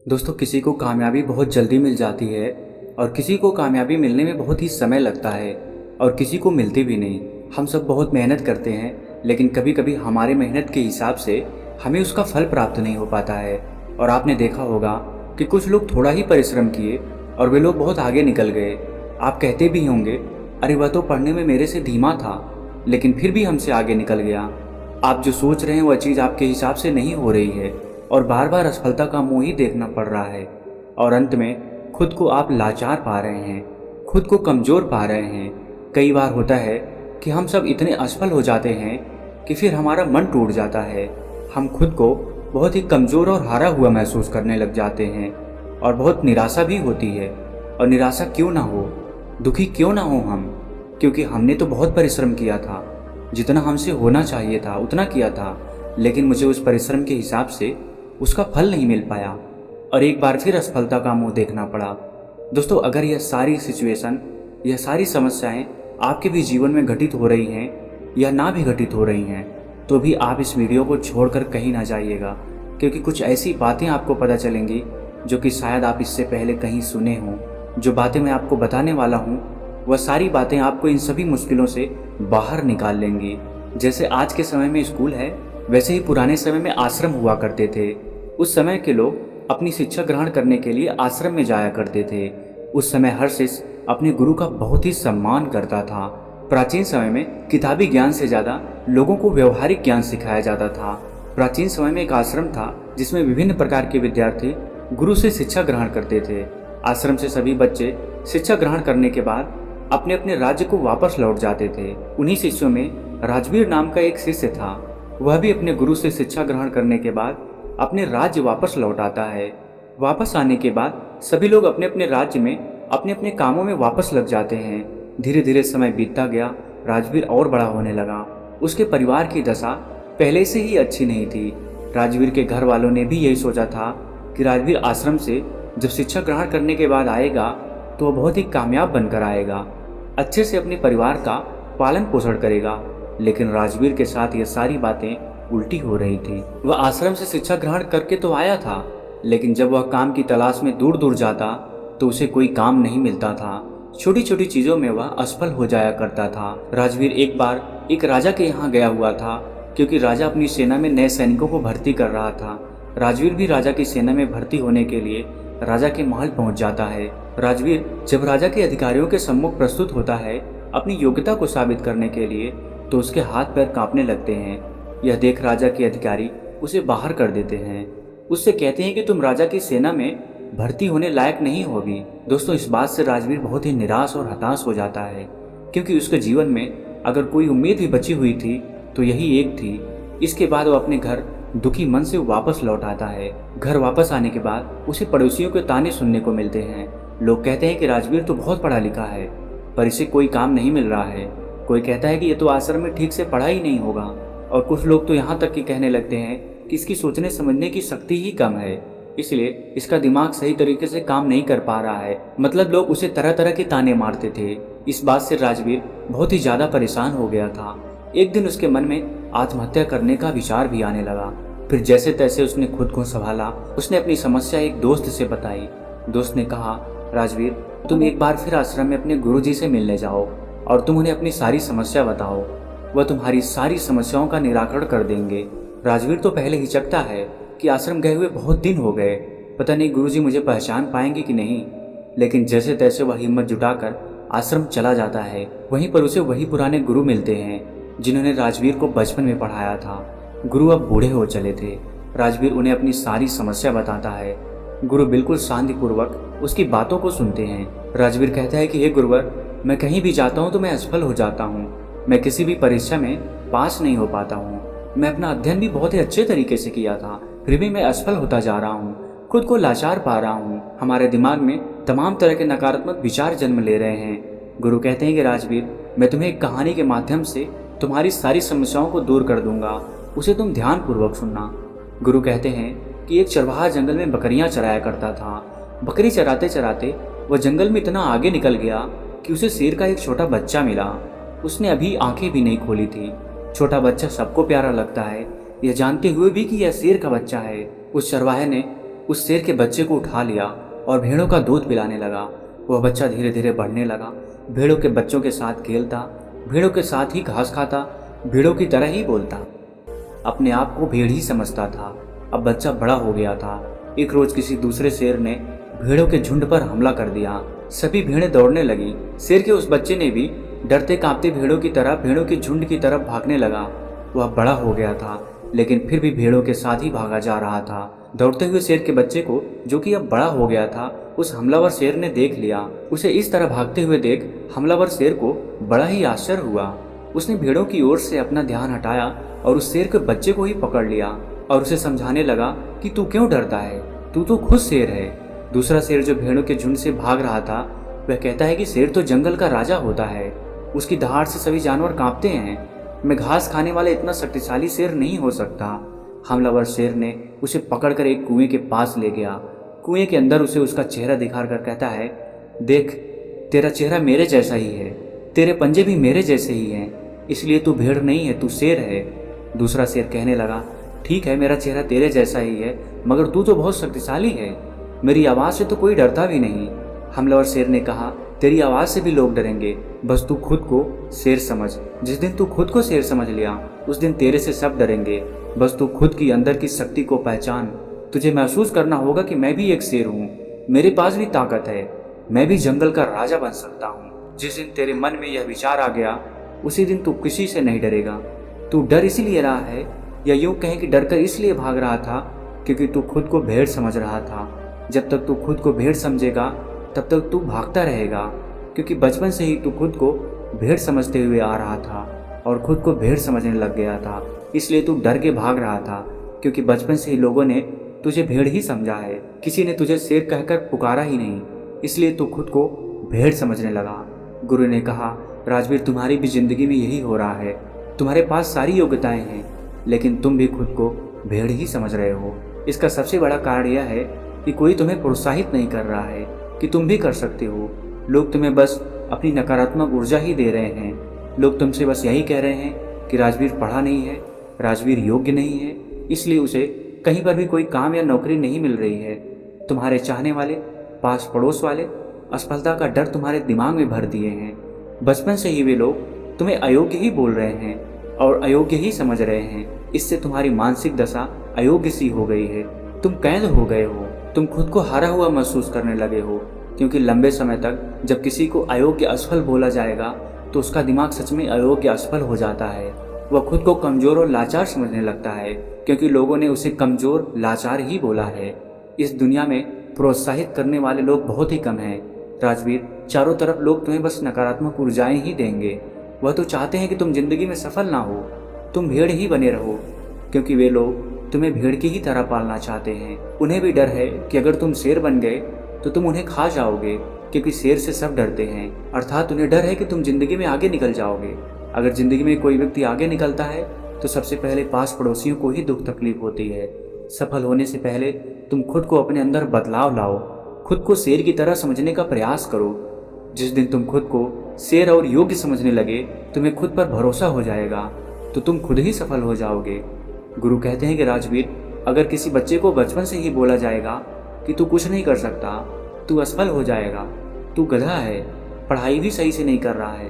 दोस्तों, किसी को कामयाबी बहुत जल्दी मिल जाती है और किसी को कामयाबी मिलने में बहुत ही समय लगता है और किसी को मिलती भी नहीं। हम सब बहुत मेहनत करते हैं, लेकिन कभी कभी हमारे मेहनत के हिसाब से हमें उसका फल प्राप्त नहीं हो पाता है। और आपने देखा होगा कि कुछ लोग थोड़ा ही परिश्रम किए और वे लोग बहुत आगे निकल गए। आप कहते भी होंगे, अरे वह तो पढ़ने में मेरे से धीमा था लेकिन फिर भी हमसे आगे निकल गया। आप जो सोच रहे हैं वह चीज़ आपके हिसाब से नहीं हो रही है और बार बार असफलता का मुंह ही देखना पड़ रहा है। और अंत में खुद को आप लाचार पा रहे हैं, खुद को कमज़ोर पा रहे हैं। कई बार होता है कि हम सब इतने असफल हो जाते हैं कि फिर हमारा मन टूट जाता है। हम खुद को बहुत ही कमज़ोर और हारा हुआ महसूस करने लग जाते हैं और बहुत निराशा भी होती है। और निराशा क्यों ना हो, दुखी क्यों ना हो हम, क्योंकि हमने तो बहुत परिश्रम किया था, जितना हमसे होना चाहिए था उतना किया था, लेकिन मुझे उस परिश्रम के हिसाब से उसका फल नहीं मिल पाया और एक बार फिर असफलता का मुंह देखना पड़ा। दोस्तों, अगर यह सारी सिचुएशन, यह सारी समस्याएं आपके भी जीवन में घटित हो रही हैं या ना भी घटित हो रही हैं, तो भी आप इस वीडियो को छोड़कर कहीं ना जाइएगा, क्योंकि कुछ ऐसी बातें आपको पता चलेंगी जो कि शायद आप इससे पहले कहीं सुने हों। जो बातें मैं आपको बताने वाला हूँ वह सारी बातें आपको इन सभी मुश्किलों से बाहर निकाल लेंगी। जैसे आज के समय में स्कूल है, वैसे ही पुराने समय में आश्रम हुआ करते थे। उस समय के लोग अपनी शिक्षा ग्रहण करने के लिए आश्रम में जाया करते थे। उस समय हर शिष्य अपने गुरु का बहुत ही सम्मान करता था। प्राचीन समय में किताबी ज्ञान से ज़्यादा लोगों को व्यवहारिक ज्ञान सिखाया जाता था। प्राचीन समय में एक आश्रम था जिसमें विभिन्न प्रकार के विद्यार्थी गुरु से शिक्षा ग्रहण करते थे। आश्रम से सभी बच्चे शिक्षा ग्रहण करने के बाद अपने अपने राज्य को वापस लौट जाते थे। उन्हीं शिष्यों में राजवीर नाम का एक शिष्य था। वह भी अपने गुरु से शिक्षा ग्रहण करने के बाद अपने राज्य वापस लौट आता है। वापस आने के बाद सभी लोग अपने अपने राज्य में अपने अपने कामों में वापस लग जाते हैं। धीरे धीरे समय बीतता गया, राजवीर और बड़ा होने लगा। उसके परिवार की दशा पहले से ही अच्छी नहीं थी। राजवीर के घर वालों ने भी यही सोचा था कि राजवीर आश्रम से जब शिक्षा ग्रहण करने के बाद आएगा तो वह बहुत ही कामयाब बनकर आएगा, अच्छे से अपने परिवार का पालन पोषण करेगा। लेकिन राजवीर के साथ ये सारी बातें उल्टी हो रही थी। वह आश्रम से शिक्षा ग्रहण करके तो आया था, लेकिन जब वह काम की तलाश में दूर दूर जाता तो उसे कोई काम नहीं मिलता था। छोटी छोटी चीजों में वह असफल हो जाया करता था। राजवीर एक बार एक राजा के यहाँ गया हुआ था, क्योंकि राजा अपनी सेना में नए सैनिकों को भर्ती कर रहा था। राजवीर भी राजा की सेना में भर्ती होने के लिए राजा के महल पहुंच जाता है। राजवीर जब राजा के अधिकारियों के सम्मुख प्रस्तुत होता है अपनी योग्यता को साबित करने के लिए, तो उसके हाथ पैर कांपने लगते हैं। यह देख राजा के अधिकारी उसे बाहर कर देते हैं। उससे कहते हैं कि तुम राजा की सेना में भर्ती होने लायक नहीं हो अभी। दोस्तों, इस बात से राजवीर बहुत ही निराश और हताश हो जाता है, क्योंकि उसके जीवन में अगर कोई उम्मीद भी बची हुई थी तो यही एक थी। इसके बाद वो अपने घर दुखी मन से वापस लौट आता है। घर वापस आने के बाद उसे पड़ोसियों के ताने सुनने को मिलते हैं। लोग कहते हैं कि राजवीर तो बहुत पढ़ा लिखा है, पर इसे कोई काम नहीं मिल रहा है। कोई कहता है कि ये तो आश्रम में ठीक से पढ़ा ही नहीं होगा, और कुछ लोग तो यहाँ तक कि कहने लगते हैं कि इसकी सोचने समझने की शक्ति ही कम है, इसलिए इसका दिमाग सही तरीके से काम नहीं कर पा रहा है। मतलब लोग उसे तरह तरह के ताने मारते थे। इस बात से राजवीर बहुत ही ज़्यादा परेशान हो गया था। एक दिन उसके मन में आत्महत्या करने का विचार भी आने लगा। फिर जैसे तैसे उसने खुद को संभाला। उसने अपनी समस्या एक दोस्त से बताई। दोस्त ने कहा, राजवीर, तुम एक बार फिर आश्रम में अपने गुरुजी से मिलने जाओ और तुम उन्हें अपनी सारी समस्या बताओ, वह तुम्हारी सारी समस्याओं का निराकरण कर देंगे। राजवीर तो पहले हिचकता है कि आश्रम गए हुए बहुत दिन हो गए, पता नहीं गुरुजी मुझे पहचान पाएंगे कि नहीं। लेकिन जैसे तैसे वह हिम्मत जुटाकर आश्रम चला जाता है। वहीं पर उसे वही पुराने गुरु मिलते हैं जिन्होंने राजवीर को बचपन में पढ़ाया था। गुरु अब बूढ़े हो चले थे। राजवीर उन्हें अपनी सारी समस्या बताता है। गुरु बिल्कुल शांतिपूर्वक उसकी बातों को सुनते हैं। राजवीर कहता है कि हे गुरुवर, मैं कहीं भी जाता हूँ तो मैं असफल हो जाता हूँ। मैं किसी भी परीक्षा में पास नहीं हो पाता हूँ। मैं अपना अध्ययन भी बहुत ही अच्छे तरीके से किया था, फिर भी मैं असफल होता जा रहा हूँ। खुद को लाचार पा रहा हूँ। हमारे दिमाग में तमाम तरह के नकारात्मक विचार जन्म ले रहे हैं। गुरु कहते हैं कि राजवीर, मैं तुम्हें एक कहानी के माध्यम से तुम्हारी सारी समस्याओं को दूर कर दूंगा, उसे तुम ध्यान पूर्वक सुनना। गुरु कहते हैं कि एक चरवाहा जंगल में बकरियां चराया करता था। बकरी चराते चराते वह जंगल में इतना आगे निकल गया कि उसे शेर का एक छोटा बच्चा मिला। उसने अभी आंखें भी नहीं खोली थी। छोटा बच्चा सबको प्यारा लगता है, यह जानते हुए भी कि यह शेर का बच्चा है। उस चरवाहे ने उस शेर के बच्चे को उठा लिया और भेड़ों का दूध पिलाने लगा। वह बच्चा धीरे धीरे बढ़ने लगा, भेड़ों के बच्चों के साथ खेलता, भेड़ों के साथ ही घास खाता, भेड़ों की तरह ही बोलता, अपने आप को भेड़ ही समझता था। अब बच्चा बड़ा हो गया था। एक रोज किसी दूसरे शेर ने भेड़ों के झुंड पर हमला कर दिया। सभी भेड़ें दौड़ने लगी। शेर के उस बच्चे ने भी डरते कांपते भेड़ों की तरह भेड़ों के झुंड की तरफ भागने लगा। वह बड़ा हो गया था, लेकिन फिर भी भेड़ों के साथ ही भागा जा रहा था। दौड़ते हुए शेर के बच्चे को, जो कि अब बड़ा हो गया था, उस हमलावर शेर ने देख लिया। उसे इस तरह भागते हुए देख हमलावर शेर को बड़ा ही आश्चर्य हुआ। उसने भेड़ों की ओर से अपना ध्यान हटाया और उस शेर के बच्चे को ही पकड़ लिया और उसे समझाने लगा कि तू क्यों डरता है, तू तो खुद शेर है। दूसरा शेर जो भेड़ों के झुंड से भाग रहा था, वह कहता है कि शेर तो जंगल का राजा होता है, उसकी दहाड़ से सभी जानवर कांपते हैं। मैं घास खाने वाला इतना शक्तिशाली शेर नहीं हो सकता। हमलावर शेर ने उसे पकड़कर एक कुएं के पास ले गया। कुएं के अंदर उसे उसका चेहरा दिखाकर कहता है, देख, तेरा चेहरा मेरे जैसा ही है, तेरे पंजे भी मेरे जैसे ही हैं, इसलिए तू भेड़ नहीं है, तू शेर है। दूसरा शेर कहने लगा, ठीक है, मेरा चेहरा तेरे जैसा ही है, मगर तू तो बहुत शक्तिशाली है, मेरी आवाज़ से तो कोई डरता भी नहीं। हमलावर शेर ने कहा, तेरी आवाज़ से भी लोग डरेंगे, बस तू खुद को शेर समझ। जिस दिन तू खुद को शेर समझ लिया, उस दिन तेरे से सब डरेंगे। बस तू खुद की अंदर की शक्ति को पहचान। तुझे महसूस करना होगा कि मैं भी एक शेर हूँ, मेरे पास भी ताकत है, मैं भी जंगल का राजा बन सकता हूँ। जिस दिन तेरे मन में यह विचार आ गया, उसी दिन तू किसी से नहीं डरेगा। तू डर इसलिए रहा है, या यूं कहें कि डरकर इसलिए भाग रहा था, क्योंकि तू खुद को भेड़ समझ रहा था। जब तक तू खुद को भेड़ समझेगा, तब तक तू भागता रहेगा, क्योंकि बचपन से ही तू खुद को भेड़ समझते हुए आ रहा था और खुद को भेड़ समझने लग गया था। इसलिए तू डर के भाग रहा था, क्योंकि बचपन से ही लोगों ने तुझे भेड़ ही समझा है, किसी ने तुझे शेर कहकर पुकारा ही नहीं, इसलिए तू खुद को भेड़ समझने लगा। गुरु ने कहा, राजवीर, तुम्हारी भी जिंदगी में यही हो रहा है। तुम्हारे पास सारी योग्यताएं हैं, लेकिन तुम भी खुद को भेड़ ही समझ रहे हो। इसका सबसे बड़ा कारण यह है कि कोई तुम्हें प्रोत्साहित नहीं कर रहा है कि तुम भी कर सकते हो। लोग तुम्हें बस अपनी नकारात्मक ऊर्जा ही दे रहे हैं। लोग तुमसे बस यही कह रहे हैं कि राजवीर पढ़ा नहीं है, राजवीर योग्य नहीं है, इसलिए उसे कहीं पर भी कोई काम या नौकरी नहीं मिल रही है। तुम्हारे चाहने वाले, पास पड़ोस वाले असफलता का डर तुम्हारे दिमाग में भर दिए हैं। बचपन से ही वे लोग तुम्हें अयोग्य ही बोल रहे हैं और अयोग्य ही समझ रहे हैं। इससे तुम्हारी मानसिक दशा अयोग्य सी हो गई है। तुम कैद हो गए हो, तुम खुद को हारा हुआ महसूस करने लगे हो, क्योंकि लंबे समय तक जब किसी को अयोग्य असफल बोला जाएगा तो उसका दिमाग सच में अयोग्य असफल हो जाता है। वह खुद को कमजोर और लाचार समझने लगता है, क्योंकि लोगों ने उसे कमजोर लाचार ही बोला है। इस दुनिया में प्रोत्साहित करने वाले लोग बहुत ही कम हैं। राजवीर, चारों तरफ लोग तुम्हें बस नकारात्मक ऊर्जाएं ही देंगे। वह तो चाहते हैं कि तुम जिंदगी में सफल ना हो, तुम भेड़ ही बने रहो, क्योंकि वे लोग तुम्हें भेड़ की ही तरह पालना चाहते हैं। उन्हें भी डर है कि अगर तुम शेर बन गए तो तुम उन्हें खा जाओगे, क्योंकि शेर से सब डरते हैं। अर्थात उन्हें डर है कि तुम जिंदगी में आगे निकल जाओगे। अगर जिंदगी में कोई व्यक्ति आगे निकलता है तो सबसे पहले पास पड़ोसियों को ही दुख तकलीफ होती है। सफल होने से पहले तुम खुद को अपने अंदर बदलाव लाओ, खुद को शेर की तरह समझने का प्रयास करो। जिस दिन तुम खुद को शेर और योग्य समझने लगे, तुम्हें खुद पर भरोसा हो जाएगा, तो तुम खुद ही सफल हो जाओगे। गुरु कहते हैं कि राजवीर, अगर किसी बच्चे को बचपन से ही बोला जाएगा कि तू कुछ नहीं कर सकता, तू असफल हो जाएगा, तू गधा है, पढ़ाई भी सही से नहीं कर रहा है,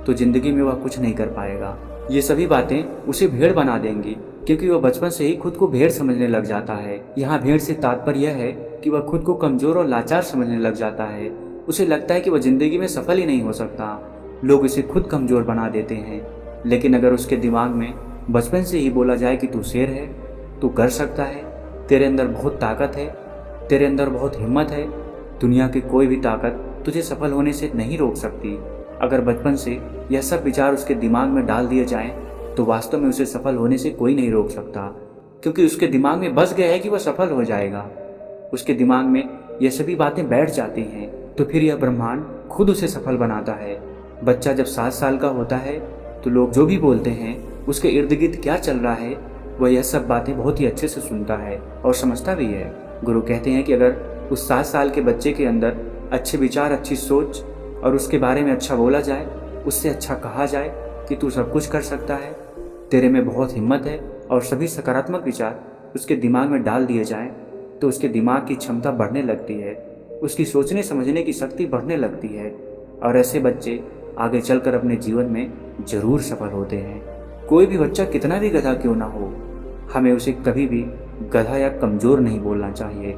तो जिंदगी में वह कुछ नहीं कर पाएगा। ये सभी बातें उसे भेड़ बना देंगी, क्योंकि वह बचपन से ही खुद को भेड़ समझने लग जाता है। यहाँ भेड़ से तात्पर्य यह है कि वह खुद को कमजोर और लाचार समझने लग जाता है। उसे लगता है कि वह जिंदगी में सफल ही नहीं हो सकता। लोग उसे खुद कमजोर बना देते हैं। लेकिन अगर उसके दिमाग में बचपन से ही बोला जाए कि तू शेर है, तू कर सकता है, तेरे अंदर बहुत ताकत है, तेरे अंदर बहुत हिम्मत है, दुनिया की कोई भी ताकत तुझे सफल होने से नहीं रोक सकती। अगर बचपन से यह सब विचार उसके दिमाग में डाल दिए जाएं, तो वास्तव में उसे सफल होने से कोई नहीं रोक सकता, क्योंकि उसके दिमाग में बस गया है कि वह सफल हो जाएगा। उसके दिमाग में यह सभी बातें बैठ जाती हैं, तो फिर यह ब्रह्मांड खुद उसे सफल बनाता है। बच्चा जब 7 साल का होता है तो लोग जो भी बोलते हैं, उसके इर्द गिर्द क्या चल रहा है, वह यह सब बातें बहुत ही अच्छे से सुनता है और समझता भी है। गुरु कहते हैं कि अगर उस 7 साल के बच्चे के अंदर अच्छे विचार, अच्छी सोच और उसके बारे में अच्छा बोला जाए, उससे अच्छा कहा जाए कि तू सब कुछ कर सकता है, तेरे में बहुत हिम्मत है, और सभी सकारात्मक विचार उसके दिमाग में डाल दिए जाएं, तो उसके दिमाग की क्षमता बढ़ने लगती है, उसकी सोचने समझने की शक्ति बढ़ने लगती है और ऐसे बच्चे आगे चलकर अपने जीवन में जरूर सफल होते हैं। कोई भी बच्चा कितना भी गधा क्यों ना हो, हमें उसे कभी भी गधा या कमज़ोर नहीं बोलना चाहिए।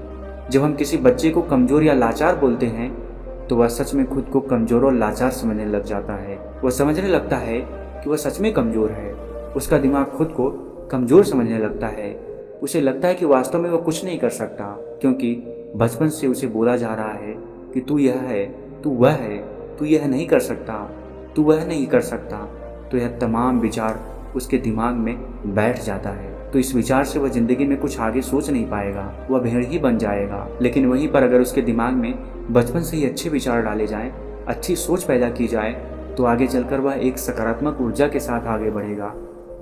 जब हम किसी बच्चे को कमज़ोर या लाचार बोलते हैं तो वह सच में खुद को कमज़ोर और लाचार समझने लग जाता है। वह समझने लगता है कि वह सच में कमज़ोर है। उसका दिमाग खुद को कमज़ोर समझने लगता है। उसे लगता है कि वास्तव में वह कुछ नहीं कर सकता, क्योंकि बचपन से उसे बोला जा रहा है कि तू यह है, तू वह है, तू यह नहीं कर सकता, तू वह नहीं कर सकता। तो यह तमाम विचार उसके दिमाग में बैठ जाता है। तो इस विचार से वह जिंदगी में कुछ आगे सोच नहीं पाएगा, वह भेड़ ही बन जाएगा। लेकिन वहीं पर अगर उसके दिमाग में बचपन से ही अच्छे विचार डाले जाएं, अच्छी सोच पैदा की जाए, तो आगे चलकर वह एक सकारात्मक ऊर्जा के साथ आगे बढ़ेगा।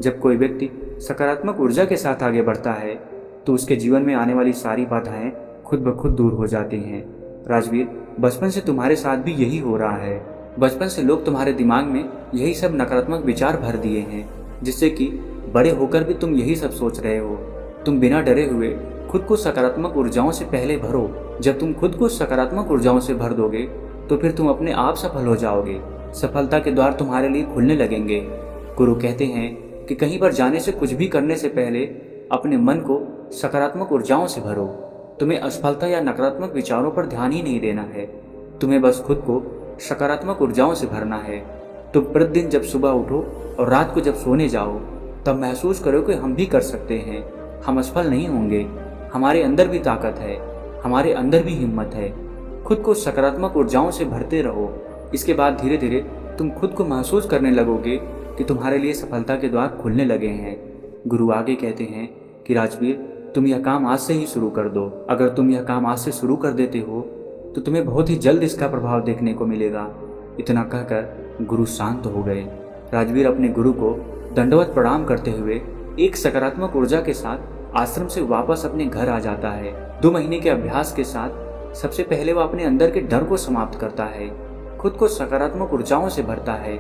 जब कोई व्यक्ति सकारात्मक ऊर्जा के साथ आगे बढ़ता है तो उसके जीवन में आने वाली सारी बाधाएं खुद ब खुद दूर हो जाती हैं। राजवीर, बचपन से तुम्हारे साथ भी यही हो रहा है। बचपन से लोग तुम्हारे दिमाग में यही सब नकारात्मक विचार भर दिए हैं, जिससे कि बड़े होकर भी तुम यही सब सोच रहे हो। तुम बिना डरे हुए खुद को सकारात्मक ऊर्जाओं से पहले भरो। जब तुम खुद को सकारात्मक ऊर्जाओं से भर दोगे तो फिर तुम अपने आप सफल हो जाओगे। सफलता के द्वार तुम्हारे लिए खुलने लगेंगे। गुरु कहते हैं कि कहीं पर जाने से, कुछ भी करने से पहले अपने मन को सकारात्मक ऊर्जाओं से भरो। तुम्हें असफलता या नकारात्मक विचारों पर ध्यान ही नहीं देना है, तुम्हें बस खुद को सकारात्मक ऊर्जाओं से भरना है। तुम प्रतिदिन जब सुबह उठो और रात को जब सोने जाओ, तब महसूस करो कि हम भी कर सकते हैं, हम असफल नहीं होंगे, हमारे अंदर भी ताकत है, हमारे अंदर भी हिम्मत है। खुद को सकारात्मक ऊर्जाओं से भरते रहो। इसके बाद धीरे धीरे तुम खुद को महसूस करने लगोगे कि तुम्हारे लिए सफलता के द्वार खुलने लगे हैं। गुरु आगे कहते हैं कि राजवीर, तुम यह काम आज से ही शुरू कर दो। अगर तुम यह काम आज से शुरू कर देते हो तो तुम्हें बहुत ही जल्द इसका प्रभाव देखने को मिलेगा। इतना कहकर गुरु शांत हो गए। राजवीर अपने गुरु को दंडवत प्रणाम करते हुए एक सकारात्मक ऊर्जा के साथ आश्रम से वापस अपने घर आ जाता है। 2 महीने के अभ्यास के साथ सबसे पहले वह अपने अंदर के डर को समाप्त करता है, खुद को सकारात्मक ऊर्जाओं से भरता है।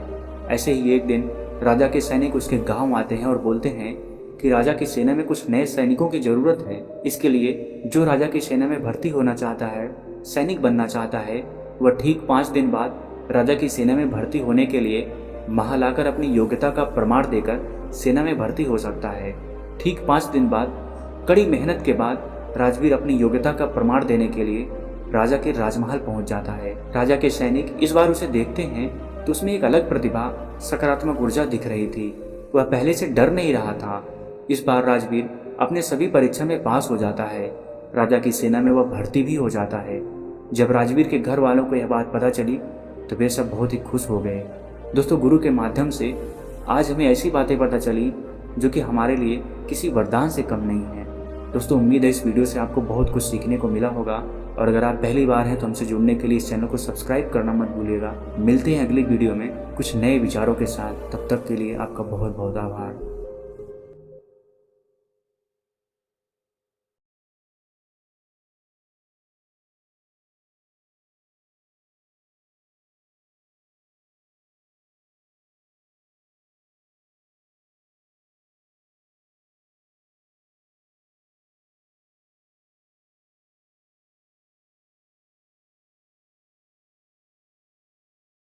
ऐसे ही एक दिन राजा के सैनिक उसके गांव आते हैं और बोलते हैं कि राजा की सेना में कुछ नए सैनिकों की जरूरत है। इसके लिए जो राजा की सेना में भर्ती होना चाहता है, सैनिक बनना चाहता है, वह ठीक 5 दिन बाद राजा की सेना में भर्ती होने के लिए महल आकर अपनी योग्यता का प्रमाण देकर सेना में भर्ती हो सकता है। ठीक 5 दिन बाद कड़ी मेहनत के बाद राजवीर अपनी योग्यता का प्रमाण देने के लिए राजा के राजमहल पहुंच जाता है। राजा के सैनिक इस बार उसे देखते हैं तो उसमें एक अलग प्रतिभा, सकारात्मक ऊर्जा दिख रही थी। वह पहले से डर नहीं रहा था। इस बार राजवीर अपने सभी परीक्षा में पास हो जाता है। राजा की सेना में वह भर्ती भी हो जाता है। जब राजवीर के घर वालों को यह बात पता चली तो वे सब बहुत ही खुश हो गए। दोस्तों, गुरु के माध्यम से आज हमें ऐसी बातें पता चली जो कि हमारे लिए किसी वरदान से कम नहीं है। दोस्तों, उम्मीद है इस वीडियो से आपको बहुत कुछ सीखने को मिला होगा, और अगर आप पहली बार हैं तो हमसे जुड़ने के लिए इस चैनल को सब्सक्राइब करना मत भूलिएगा। मिलते हैं अगली वीडियो में कुछ नए विचारों के साथ। तब तक के लिए आपका बहुत बहुत आभार।